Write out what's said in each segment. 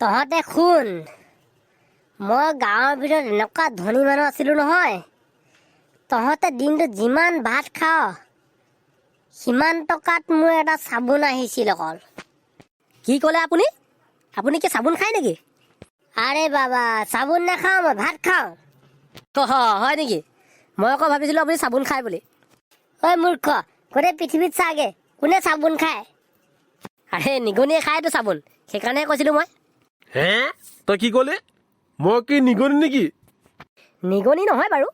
তহঁতে শুন, মই গাঁৱৰ ভিতৰত এনেকুৱা ধনী মানুহ আছিলোঁ নহয়। তহঁতে দিনটোত যিমান ভাত খাৱ সিমান টকাত মোৰ এটা চাবোন আহিছিল অকল। কি ক'লে আপুনি? আপুনি কি চাবোন খায় নেকি? আৰে বাবা, চাবোন নাখাওঁ, মই ভাত খাওঁ। হয় নেকি? মই আকৌ ভাবিছিলোঁ আপুনি চাবোন খায় বুলি। ঐ মূৰ্খ, গোটেই পৃথিৱীত চাগে কোনে চাবোন খায়? আৰে নিগনিয়ে খায়তো চাবোন, সেইকাৰণেহে কৈছিলোঁ মই। হে তই কি ক'লি? মই কি নিগনি নেকি? নিগনি নহয় বাৰু,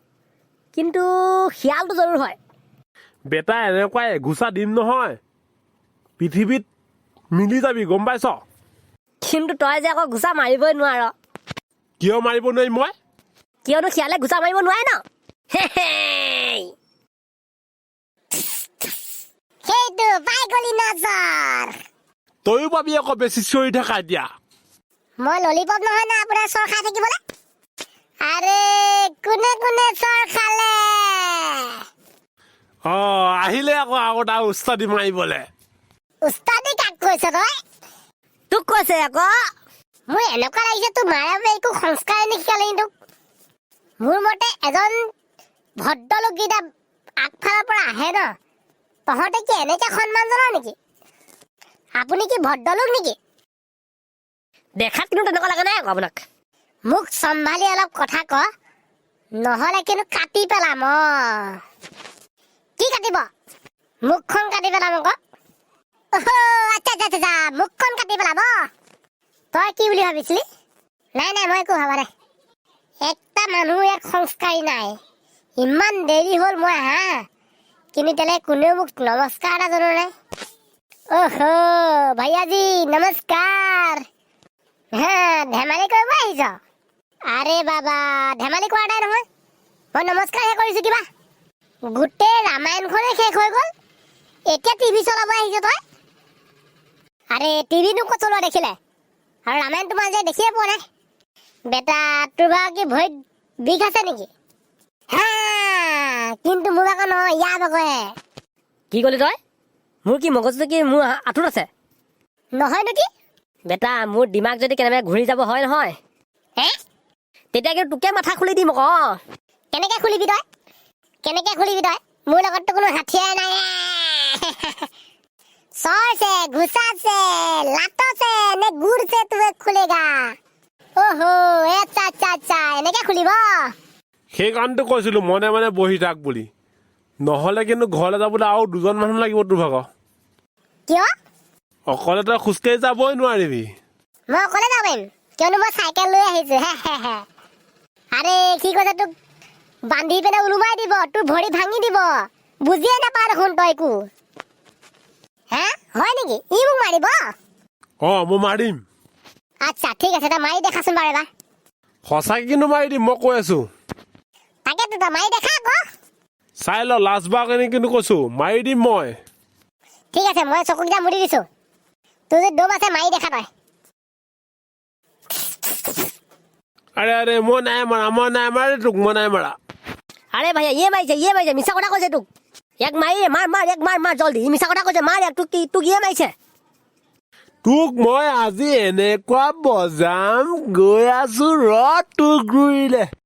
কিন্তু শিয়ালটো জৰুৰ হয়। বেটা এনেকুৱা এঘোচা দিম নহয়, পৃথিৱীত মিলি যাবি, গম পাইছ? কিন্তু তই যে আকৌ ঘোচা মাৰিবই নোৱাৰ। কিয় মাৰিব নোৱাৰিম মই? কিয়নো শিয়ালে ঘোচা মাৰিব নোৱাৰে ন। সেইটো পাই গলি নজৰ। তয়ো পাবি আকৌ বেছি চিঞৰি থাকা এতিয়া। মই ললিপপ নহয় না আপোনাৰ চৰ খাই থাকিবলৈ। আৰে কোনে কোনে চৰ খালে? আহিলে আকৌ আগত আৰু উস্তাদি মাৰিবলে। উস্তাদি কাক কৈছ তই? তোক কৈছে আকৌ। মোৰ এনেকুৱা লাগিছে তোৰ মাৰে একো সংস্কাৰ নিশিকালে। তোক মোৰ মতে এজন ভদ্ৰলোককেইটা আগফালৰ পৰা আহে ন, তহঁতে কি এনেকে সন্মান জনাও নেকি? আপুনি কি ভদ্ৰলোক নেকি? দেখাত কিন্তু তেনেকুৱা লাগে নাই আকৌ আপোনাক। মোক চম্ভালি অলপ কথা ক, নহ'লে কিন্তু কাটি পেলাম। কি কাটিব? মুখখন কাটি পেলাম আকৌ। আচ্ছা, মুখখন কাটি পেলাব। তই কি বুলি ভাবিছিলি? নাই মই একো ভাবা নাই। একটা মানুহ ইয়াত সংস্কাৰী নাই। ইমান দেৰি হ'ল মই আহা, কিন্তু তেলে কোনেও মোক নমস্কাৰ এটা জনোৱা নাই। ভাইয়াজি নমস্কাৰ। ধেমালি কৰিব আহিছ? আৰে বাবা, ধেমালি কৰা নাই নহয়, মই নমস্কাৰহে কৰিছো। কিবা গোটেই ৰামায়ণখনে শেষ হৈ গ'ল, এতিয়া টিভি চলাব আহিছ তই? আৰে টিভিনো ক'ত চলোৱা দেখিলে? আৰু ৰামায়ণ তোমাৰ যে দেখিয়ে পোৱা নাই। বেটা তোৰ বাৰু কি ভৰিত বিষ আছে নেকি? কিন্তু মোৰ আকৌ নহয়, ইয়াৰ বগহে। কি ক'লি তই? মোৰ কি মগজুটো কি মোৰ আঁঠুত আছে? নহয় নেকি? বেটা মোৰ দিমাগ যদি কেনেবাকৈ ঘূৰি যাব হয় নহয়, তেতিয়া কিন্তু তোকে মাথা খুলি দিম আকৌ। কেনেকে খুলিবি তই? মোৰ লগততো কোনো হাথিয়াৰ নাই। চৰছে, ঘুচাছে, লাটছে নে গুড়ছে তুমি খুলেগা? আচ্ছা, এনেকে খুলিব? সেই কাৰণটো কৈছিলো মনে মনে বহি থাক বুলি, নহ'লে কিন্তু ঘৰলৈ যাবলৈ আৰু দুজন মানুহ লাগিব তোৰ ভাগৰ। কিয়? অকলে তই খোজকাঢ়ি যাবই নোৱাৰিবি। মই অকলে যাব পাৰিম, কিয়নো মই চাইকেল লৈ আহিছো। আৰে কি কৈছে, তোক বান্ধি পিনে ওলোমাই দিব, তোৰ ভৰি ভাঙি দিব। বুজিয়ে নাপাওঁ দেখোন তই একো। হয় নেকি? ই মোক মাৰিব? মই মাৰিম। আচ্ছা ঠিক আছে, তই মাৰি দেখাচোন বাৰু এবাৰ। সঁচাকে কিন্তু মাৰি দিম, মই কৈ আছো। তাকেতো তই মাৰি দেখা আকৌ। চাই ল, লাজ বাৰ কাৰণে কিন্তু কৈছো, মাৰি দিম মই। ঠিক আছে, মই চকুকেইটা মুদি দিছো, তোৰ যদি দম আছে মাৰি দেখা তই। আৰে মই নাই মাৰা তোক, মই নাই মাৰা। আৰে ভাইয়া ইয়ে মাৰিছে, মিছা কথা কৈছে তোক। ইয়াক মাৰি মাৰ জলদি, মিছা কথা কৈছে, মাৰ ইয়াক। তোক ইয়ে মাৰিছে। তোক মই আজি এনেকুৱা বজাম, গৈ আছো ৰ তোক ঘূৰিলে।